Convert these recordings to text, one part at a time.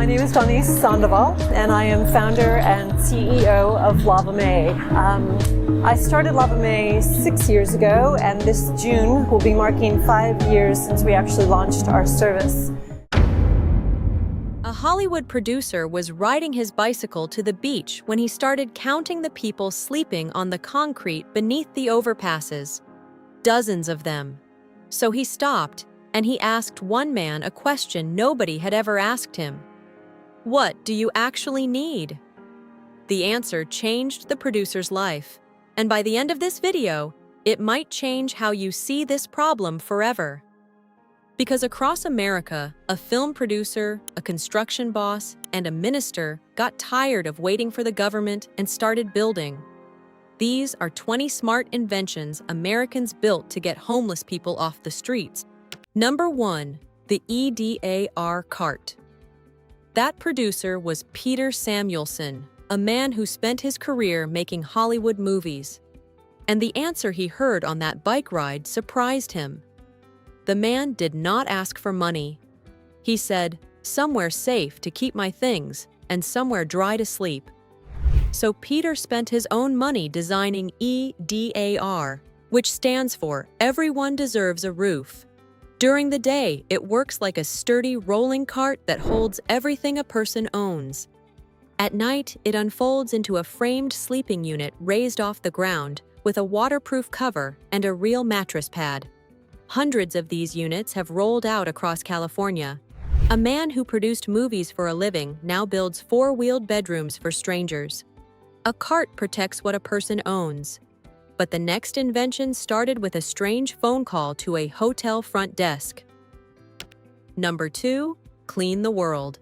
My name is Johnny Sandoval, and I am founder and CEO of Lava May. I started Lava May 6 years ago, and this June will be marking 5 years since we actually launched our service. A Hollywood producer was riding his bicycle to the beach when he started counting the people sleeping on the concrete beneath the overpasses. Dozens of them. So he stopped, and he asked one man a question nobody had ever asked him. What do you actually need? The answer changed the producer's life, and by the end of this video, it might change how you see this problem forever. Because across America, a film producer, a construction boss, and a minister got tired of waiting for the government and started building. These are 20 smart inventions Americans built to get homeless people off the streets. Number 1, the EDAR cart. That producer was Peter Samuelson, a man who spent his career making Hollywood movies. And the answer he heard on that bike ride surprised him. The man did not ask for money. He said, "Somewhere safe to keep my things and somewhere dry to sleep." So Peter spent his own money designing EDAR, which stands for Everyone Deserves a Roof. During the day, it works like a sturdy rolling cart that holds everything a person owns. At night, it unfolds into a framed sleeping unit raised off the ground with a waterproof cover and a real mattress pad. Hundreds of these units have rolled out across California. A man who produced movies for a living now builds four-wheeled bedrooms for strangers. A cart protects what a person owns. But the next invention started with a strange phone call to a hotel front desk. Number 2, clean the world.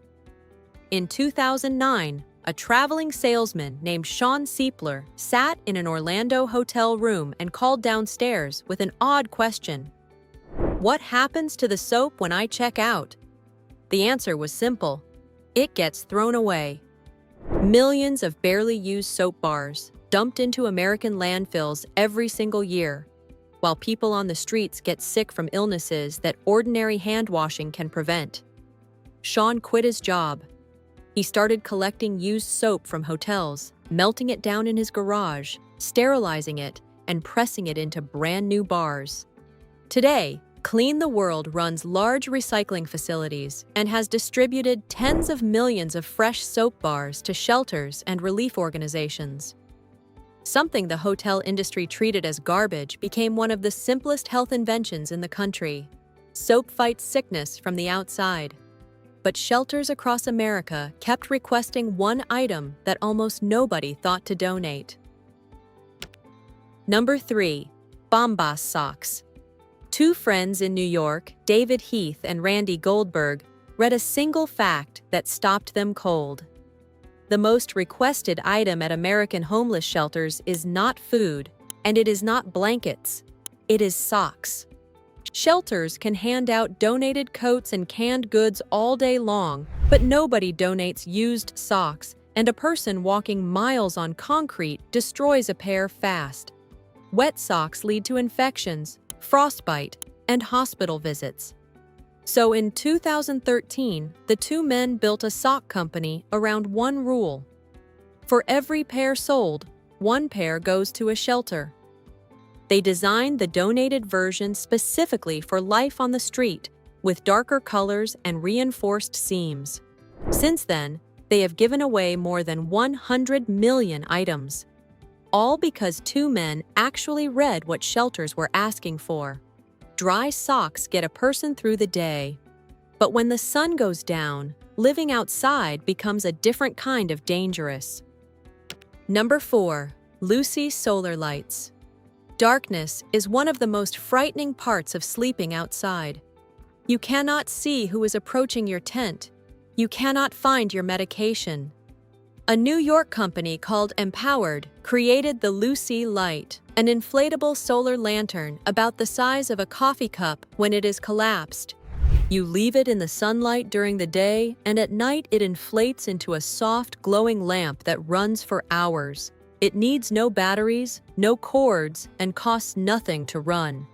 In 2009, a traveling salesman named Sean Siepler sat in an Orlando hotel room and called downstairs with an odd question. What happens to the soap when I check out? The answer was simple. It gets thrown away. Millions of barely used soap bars dumped into American landfills every single year, while people on the streets get sick from illnesses that ordinary hand washing can prevent. Sean quit his job. He started collecting used soap from hotels, melting it down in his garage, sterilizing it, and pressing it into brand new bars. Today, Clean the World runs large recycling facilities and has distributed tens of millions of fresh soap bars to shelters and relief organizations. Something the hotel industry treated as garbage became one of the simplest health inventions in the country. Soap fights sickness from the outside. But shelters across America kept requesting one item that almost nobody thought to donate. Number 3, Bombas socks. Two friends in New York, David Heath and Randy Goldberg, read a single fact that stopped them cold. The most requested item at American homeless shelters is not food, and it is not blankets. It is socks. Shelters can hand out donated coats and canned goods all day long, but nobody donates used socks, and a person walking miles on concrete destroys a pair fast. Wet socks lead to infections, frostbite, and hospital visits. So in 2013, the two men built a sock company around one rule. For every pair sold, one pair goes to a shelter. They designed the donated version specifically for life on the street, with darker colors and reinforced seams. Since then, they have given away more than 100 million items. All because two men actually read what shelters were asking for. Dry socks get a person through the day. But when the sun goes down, living outside becomes a different kind of dangerous. Number 4, Luci solar lights. Darkness is one of the most frightening parts of sleeping outside. You cannot see who is approaching your tent. You cannot find your medication. A New York company called EMPWR created the Luci light, an inflatable solar lantern about the size of a coffee cup when it is collapsed. You leave it in the sunlight during the day, and at night it inflates into a soft, glowing lamp that runs for hours. It needs no batteries, no cords, and costs nothing to run.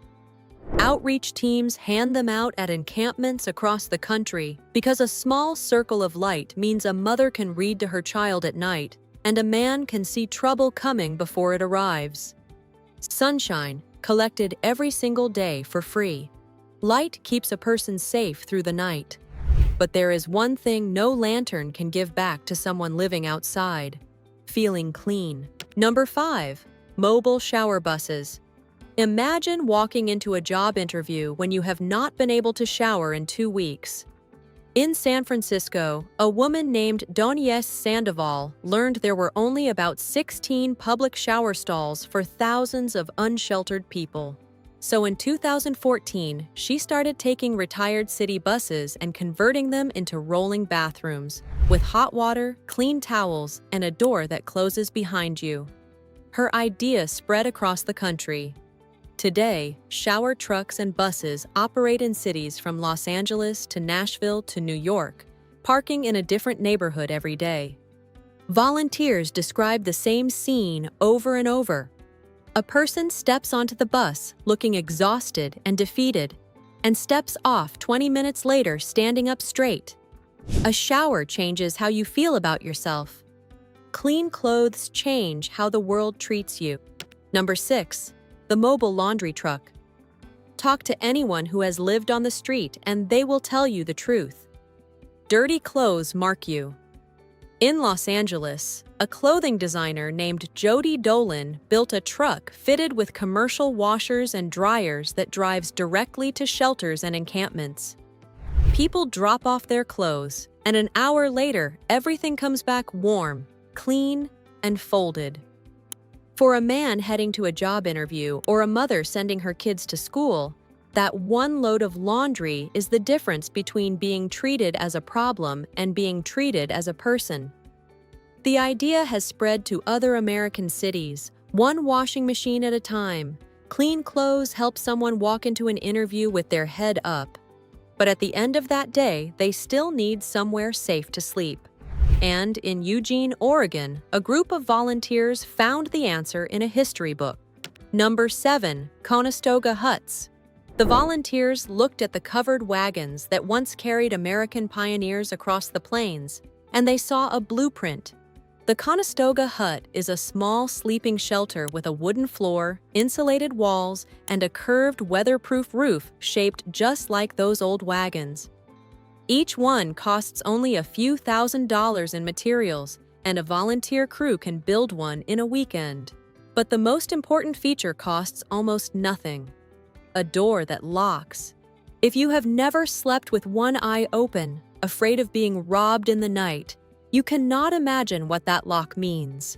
Outreach teams hand them out at encampments across the country because a small circle of light means a mother can read to her child at night and a man can see trouble coming before it arrives. Sunshine, collected every single day for free. Light keeps a person safe through the night. But there is one thing no lantern can give back to someone living outside: feeling clean. Number 5. Mobile shower buses. Imagine walking into a job interview when you have not been able to shower in 2 weeks. In San Francisco, a woman named Donies Sandoval learned there were only about 16 public shower stalls for thousands of unsheltered people. So in 2014, she started taking retired city buses and converting them into rolling bathrooms, with hot water, clean towels, and a door that closes behind you. Her idea spread across the country. Today, shower trucks and buses operate in cities from Los Angeles to Nashville to New York, parking in a different neighborhood every day. Volunteers describe the same scene over and over. A person steps onto the bus looking exhausted and defeated, and steps off 20 minutes later standing up straight. A shower changes how you feel about yourself. Clean clothes change how the world treats you. Number 6. The mobile laundry truck. Talk to anyone who has lived on the street and they will tell you the truth. Dirty clothes mark you. In Los Angeles, a clothing designer named Jody Dolan built a truck fitted with commercial washers and dryers that drives directly to shelters and encampments. People drop off their clothes, and an hour later, everything comes back warm, clean, and folded. For a man heading to a job interview or a mother sending her kids to school, that one load of laundry is the difference between being treated as a problem and being treated as a person. The idea has spread to other American cities, one washing machine at a time. Clean clothes help someone walk into an interview with their head up. But at the end of that day, they still need somewhere safe to sleep. And in Eugene, Oregon, a group of volunteers found the answer in a history book. Number 7. Konosogga huts. The volunteers looked at the covered wagons that once carried American pioneers across the plains, and they saw a blueprint. The Konosogga hut is a small sleeping shelter with a wooden floor, insulated walls, and a curved weatherproof roof shaped just like those old wagons. Each one costs only a few $1,000s in materials, and a volunteer crew can build one in a weekend. But the most important feature costs almost nothing: a door that locks. If you have never slept with one eye open, afraid of being robbed in the night, you cannot imagine what that lock means.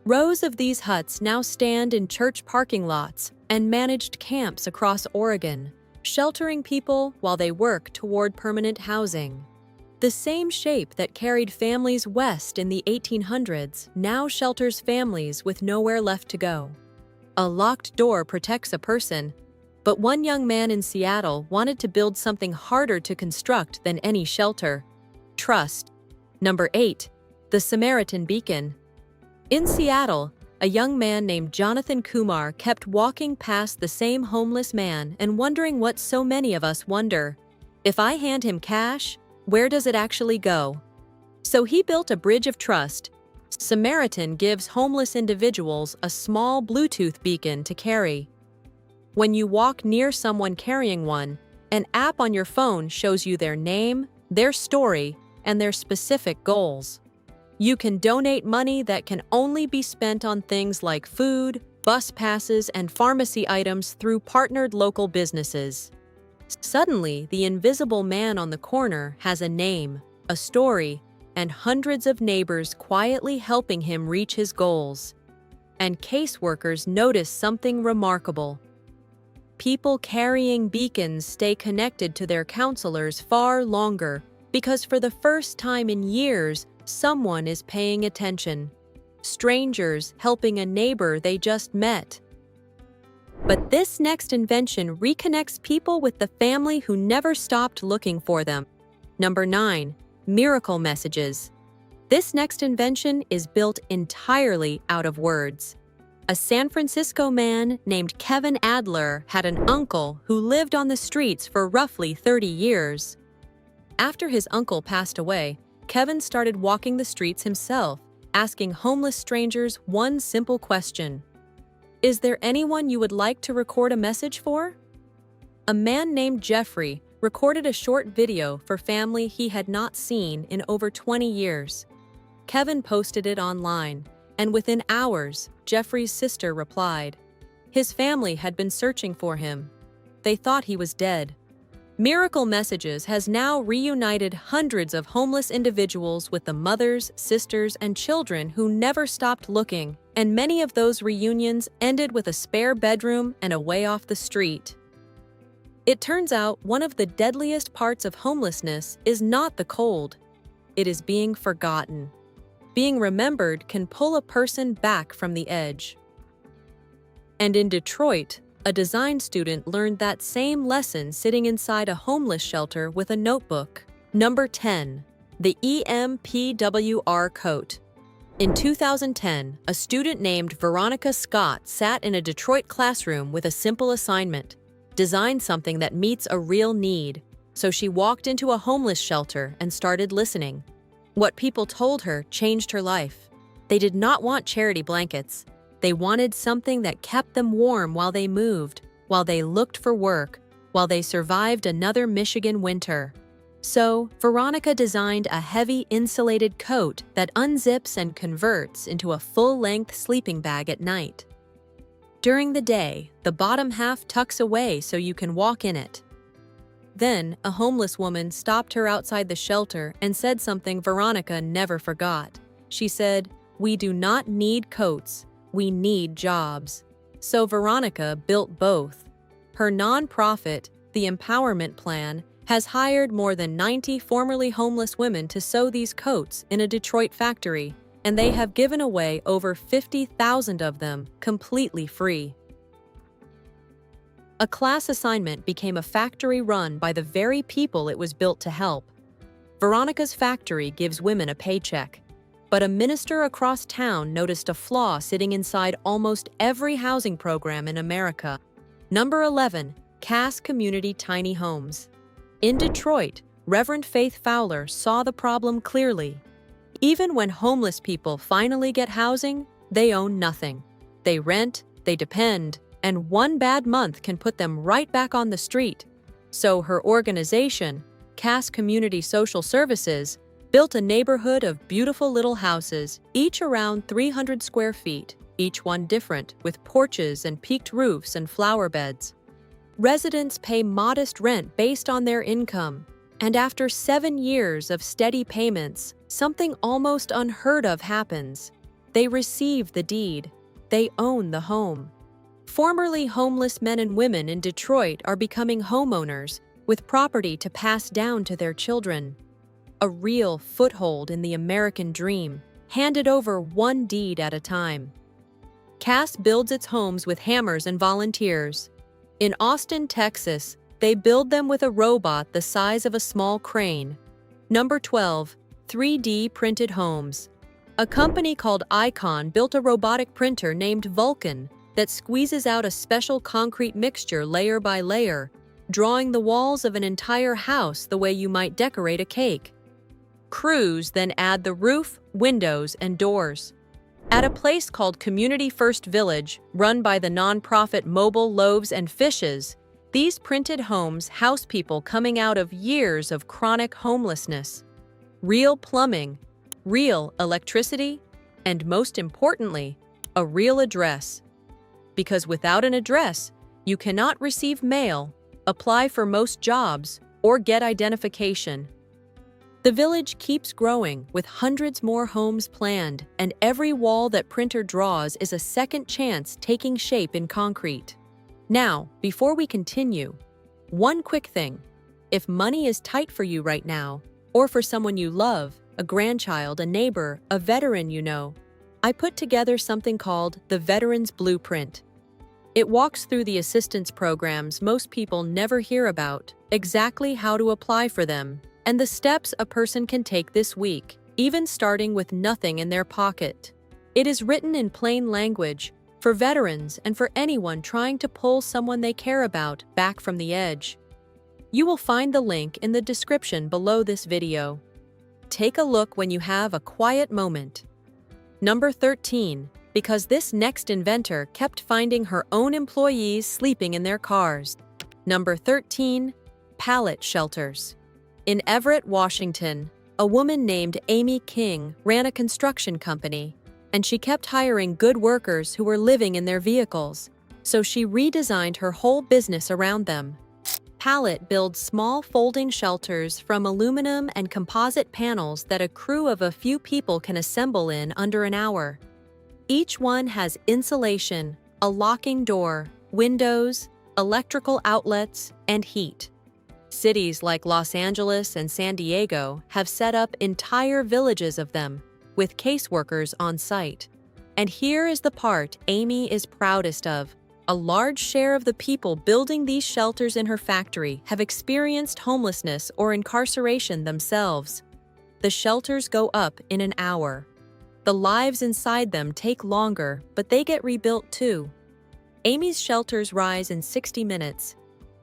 Rows of these huts now stand in church parking lots and managed camps across Oregon, sheltering people while they work toward permanent housing. The same shape that carried families west in the 1800s now shelters families with nowhere left to go. A locked door protects a person, but one young man in Seattle wanted to build something harder to construct than any shelter: trust. Number 8. The Samaritan Beacon. In Seattle, a young man named Jonathan Kumar kept walking past the same homeless man and wondering what so many of us wonder: if I hand him cash, where does it actually go? So he built a bridge of trust. Samaritan gives homeless individuals a small Bluetooth beacon to carry. When you walk near someone carrying one, an app on your phone shows you their name, their story, and their specific goals. You can donate money that can only be spent on things like food, bus passes, and pharmacy items through partnered local businesses. Suddenly, the invisible man on the corner has a name, a story, and hundreds of neighbors quietly helping him reach his goals. And caseworkers notice something remarkable. People carrying beacons stay connected to their counselors far longer because for the first time in years, someone is paying attention. Strangers helping a neighbor they just met. But this next invention reconnects people with the family who never stopped looking for them. Number 9. Miracle messages. This next invention is built entirely out of words. A San Francisco man named Kevin Adler had an uncle who lived on the streets for roughly 30 years. After his uncle passed away, Kevin started walking the streets himself, asking homeless strangers one simple question: "Is there anyone you would like to record a message for?" A man named Jeffrey recorded a short video for family he had not seen in over 20 years. Kevin posted it online, and within hours, Jeffrey's sister replied. His family had been searching for him. They thought he was dead. Miracle Messages has now reunited hundreds of homeless individuals with the mothers, sisters, and children who never stopped looking, and many of those reunions ended with a spare bedroom and a way off the street. It turns out one of the deadliest parts of homelessness is not the cold. It is being forgotten. Being remembered can pull a person back from the edge. And in Detroit, a design student learned that same lesson sitting inside a homeless shelter with a notebook. Number 10. The EMPWR coat. In 2010, a student named Veronica Scott sat in a Detroit classroom with a simple assignment: design something that meets a real need. So she walked into a homeless shelter and started listening. What people told her changed her life. They did not want charity blankets. They wanted something that kept them warm while they moved, while they looked for work, while they survived another Michigan winter. So, Veronica designed a heavy insulated coat that unzips and converts into a full-length sleeping bag at night. During the day, the bottom half tucks away so you can walk in it. Then, a homeless woman stopped her outside the shelter and said something Veronica never forgot. She said, "We do not need coats, we need jobs." So Veronica built both. Her nonprofit, the Empowerment Plan, has hired more than 90 formerly homeless women to sew these coats in a Detroit factory, and they have given away over 50,000 of them completely free. A class assignment became a factory run by the very people it was built to help. Veronica's factory gives women a paycheck, but a minister across town noticed a flaw sitting inside almost every housing program in America. Number 11. Cass Community Tiny Homes. In Detroit, Reverend Faith Fowler saw the problem clearly. Even when homeless people finally get housing, they own nothing. They rent, they depend, and one bad month can put them right back on the street. So her organization, Cass Community Social Services, built a neighborhood of beautiful little houses, each around 300 square feet, each one different, with porches and peaked roofs and flower beds. Residents pay modest rent based on their income, and after 7 years of steady payments, something almost unheard of happens. They receive the deed. They own the home. Formerly homeless men and women in Detroit are becoming homeowners with property to pass down to their children. A real foothold in the American dream, handed over one deed at a time. Cass builds its homes with hammers and volunteers. In Austin, Texas, they build them with a robot the size of a small crane. Number 12. 3D Printed Homes. A company called Icon built a robotic printer named Vulcan that squeezes out a special concrete mixture layer by layer, drawing the walls of an entire house the way you might decorate a cake. Crews then add the roof, windows, and doors. At a place called Community First Village, run by the nonprofit Mobile Loaves and Fishes, these printed homes house people coming out of years of chronic homelessness. Real plumbing, real electricity, and most importantly, a real address. Because without an address, you cannot receive mail, apply for most jobs, or get identification. The village keeps growing with hundreds more homes planned, and every wall that printer draws is a second chance taking shape in concrete. Now, before we continue, one quick thing. If money is tight for you right now, or for someone you love, a grandchild, a neighbor, a veteran you know, I put together something called the Veterans Blueprint. It walks through the assistance programs most people never hear about, exactly how to apply for them, and the steps a person can take this week, even starting with nothing in their pocket. It is written in plain language, for veterans and for anyone trying to pull someone they care about back from the edge. You will find the link in the description below this video. Take a look when you have a quiet moment. Number 13. Because this next inventor kept finding her own employees sleeping in their cars. Number 13. Pallet shelters. In Everett, Washington, a woman named Amy King ran a construction company, and she kept hiring good workers who were living in their vehicles, so she redesigned her whole business around them. Pallet builds small folding shelters from aluminum and composite panels that a crew of a few people can assemble in under an hour. Each one has insulation, a locking door, windows, electrical outlets, and heat. Cities like Los Angeles and San Diego have set up entire villages of them, with caseworkers on site. And here is the part Amy is proudest of. A large share of the people building these shelters in her factory have experienced homelessness or incarceration themselves. The shelters go up in an hour. The lives inside them take longer, but they get rebuilt too. Amy's shelters rise in 60 minutes.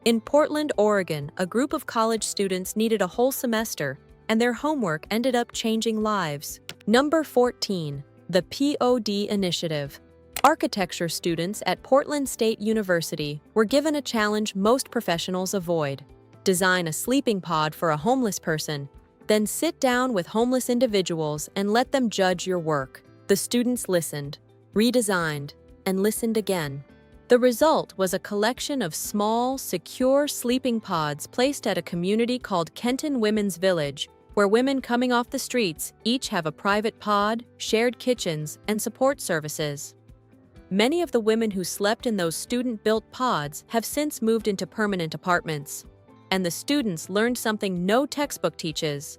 In Portland, Oregon, a group of college students needed a whole semester, and their homework ended up changing lives. Number 14. The POD Initiative. Architecture students at Portland State University were given a challenge most professionals avoid. Design a sleeping pod for a homeless person, then sit down with homeless individuals and let them judge your work. The students listened, redesigned, and listened again. The result was a collection of small, secure sleeping pods placed at a community called Kenton Women's Village, where women coming off the streets each have a private pod, shared kitchens, and support services. Many of the women who slept in those student-built pods have since moved into permanent apartments, and the students learned something no textbook teaches.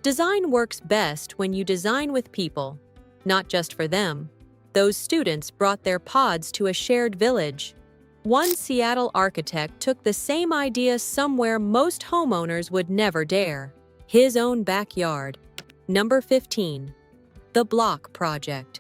Design works best when you design with people, not just for them. Those students brought their pods to a shared village. One Seattle architect took the same idea somewhere most homeowners would never dare: his own backyard. Number 15. The Block Project.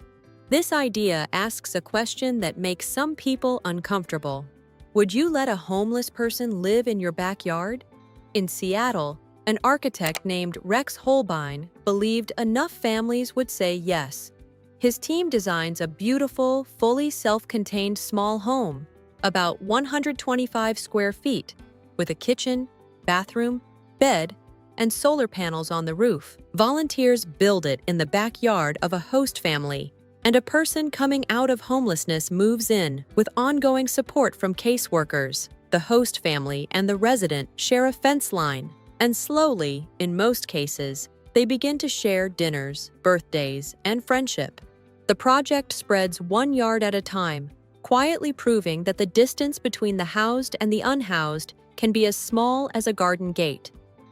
This idea asks a question that makes some people uncomfortable. Would you let a homeless person live in your backyard? In Seattle, an architect named Rex Holbein believed enough families would say yes. His team designs a beautiful, fully self-contained small home, about 125 square feet, with a kitchen, bathroom, bed, and solar panels on the roof. Volunteers build it in the backyard of a host family, and a person coming out of homelessness moves in with ongoing support from caseworkers. The host family and the resident share a fence line, and slowly, in most cases, they begin to share dinners, birthdays, and friendship. The project spreads 1 yard at a time, quietly proving that the distance between the housed and the unhoused can be as small as a garden gate.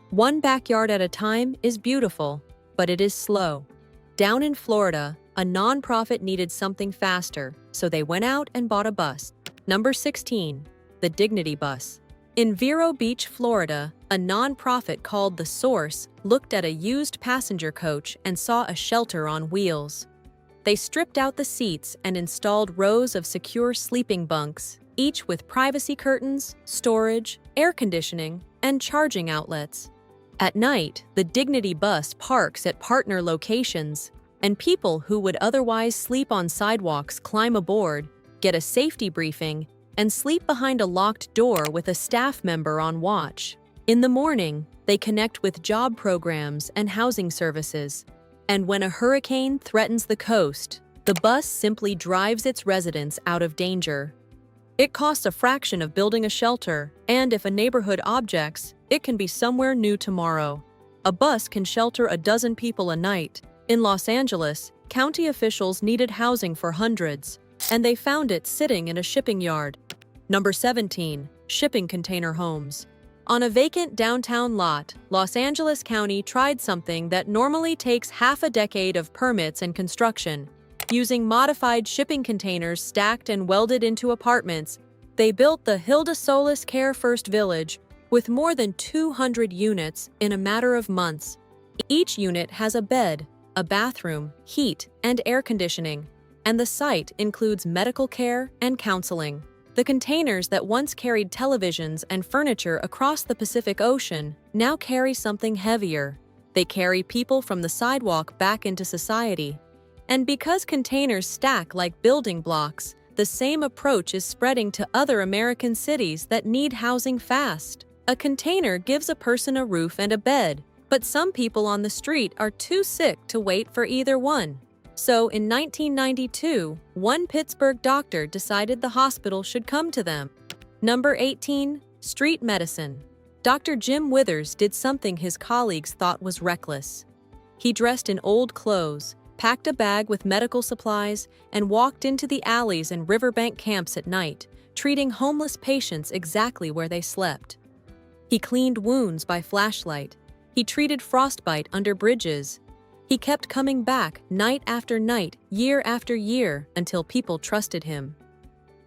One backyard at a time is beautiful, but it is slow. Down in Florida, a nonprofit needed something faster, so they went out and bought a bus. Number 16. The Dignity Bus. In Vero Beach, Florida, a nonprofit called The Source looked at a used passenger coach and saw a shelter on wheels. They stripped out the seats and installed rows of secure sleeping bunks, each with privacy curtains, storage, air conditioning, and charging outlets. At night, the Dignity Bus parks at partner locations, and people who would otherwise sleep on sidewalks climb aboard, get a safety briefing, and sleep behind a locked door with a staff member on watch. In the morning, they connect with job programs and housing services. And when a hurricane threatens the coast, the bus simply drives its residents out of danger. It costs a fraction of building a shelter, and if a neighborhood objects, it can be somewhere new tomorrow. A bus can shelter a dozen people a night. In Los Angeles, county officials needed housing for hundreds, and they found it sitting in a shipping yard. Number 17. Shipping container homes. On a vacant downtown lot, Los Angeles County tried something that normally takes half a decade of permits and construction. Using modified shipping containers stacked and welded into apartments, they built the Hilda Solis Care First Village with more than 200 units in a matter of months. Each unit has a bed, a bathroom, heat, and air conditioning. and the site includes medical care and counseling. The containers that once carried televisions and furniture across the Pacific Ocean now carry something heavier. They carry people from the sidewalk back into society. And because containers stack like building blocks, the same approach is spreading to other American cities that need housing fast. A container gives a person a roof and a bed, but some people on the street are too sick to wait for either one. So in 1992, one Pittsburgh doctor decided the hospital should come to them. Number 18, street medicine. Dr. Jim Withers did something his colleagues thought was reckless. He dressed in old clothes, packed a bag with medical supplies, and walked into the alleys and riverbank camps at night, treating homeless patients exactly where they slept. He cleaned wounds by flashlight. He treated frostbite under bridges. He kept coming back night after night, year after year, until people trusted him.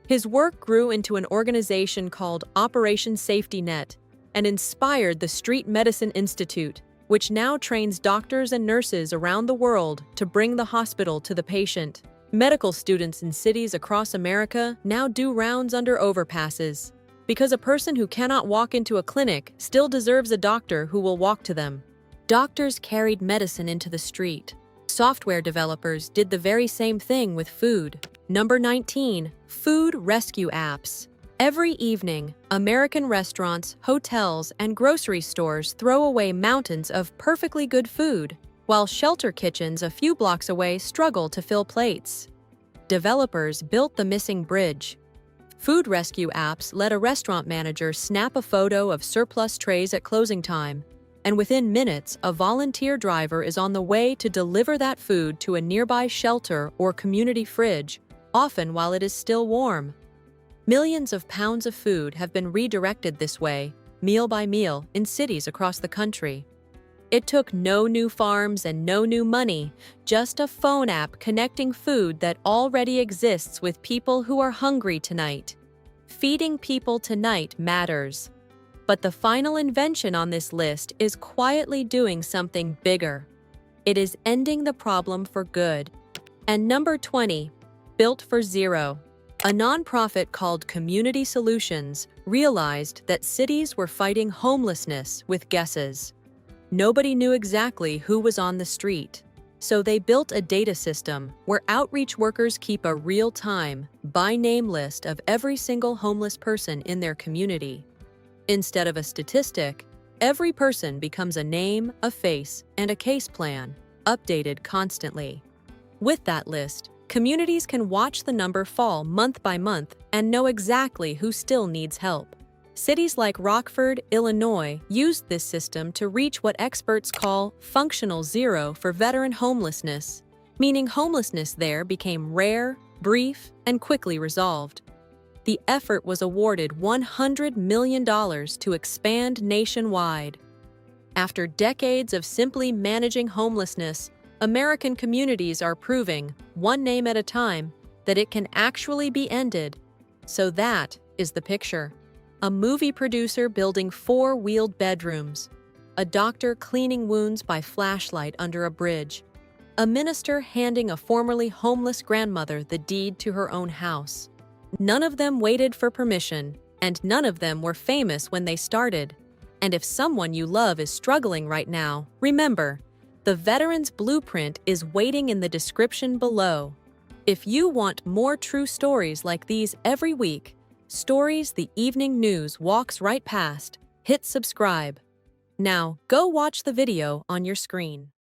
His work grew into an organization called Operation Safety Net and inspired the Street Medicine Institute, which now trains doctors and nurses around the world to bring the hospital to the patient. Medical students in cities across America now do rounds under overpasses, because a person who cannot walk into a clinic still deserves a doctor who will walk to them. Doctors carried medicine into the street. Software developers did the very same thing with food. Number 19, food rescue apps. Every evening, American restaurants, hotels, and grocery stores throw away mountains of perfectly good food, while shelter kitchens a few blocks away struggle to fill plates. Developers built the missing bridge. Food rescue apps let a restaurant manager snap a photo of surplus trays at closing time, and within minutes, a volunteer driver is on the way to deliver that food to a nearby shelter or community fridge, often while it is still warm. Millions of pounds of food have been redirected this way, meal by meal, in cities across the country. It took no new farms and no new money, just a phone app connecting food that already exists with people who are hungry tonight. Feeding people tonight matters. But the final invention on this list is quietly doing something bigger. It is ending the problem for good. And number 20, Built for Zero. A nonprofit called Community Solutions realized that cities were fighting homelessness with guesses. Nobody knew exactly who was on the street. So they built a data system where outreach workers keep a real-time, by-name list of every single homeless person in their community. Instead of a statistic, every person becomes a name, a face, and a case plan, updated constantly. With that list, communities can watch the number fall month by month and know exactly who still needs help. Cities like Rockford, Illinois, used this system to reach what experts call functional zero for veteran homelessness, meaning homelessness there became rare, brief, and quickly resolved. The effort was awarded $100 million to expand nationwide. After decades of simply managing homelessness, American communities are proving, one name at a time, that it can actually be ended. So that is the picture. A movie producer building 4-wheeled bedrooms. A doctor cleaning wounds by flashlight under a bridge. A minister handing a formerly homeless grandmother the deed to her own house. None of them waited for permission, and none of them were famous when they started. And if someone you love is struggling right now, remember, the Veteran's Blueprint is waiting in the description below. If you want more true stories like these every week, stories the evening news walks right past, hit subscribe. Now, go watch the video on your screen.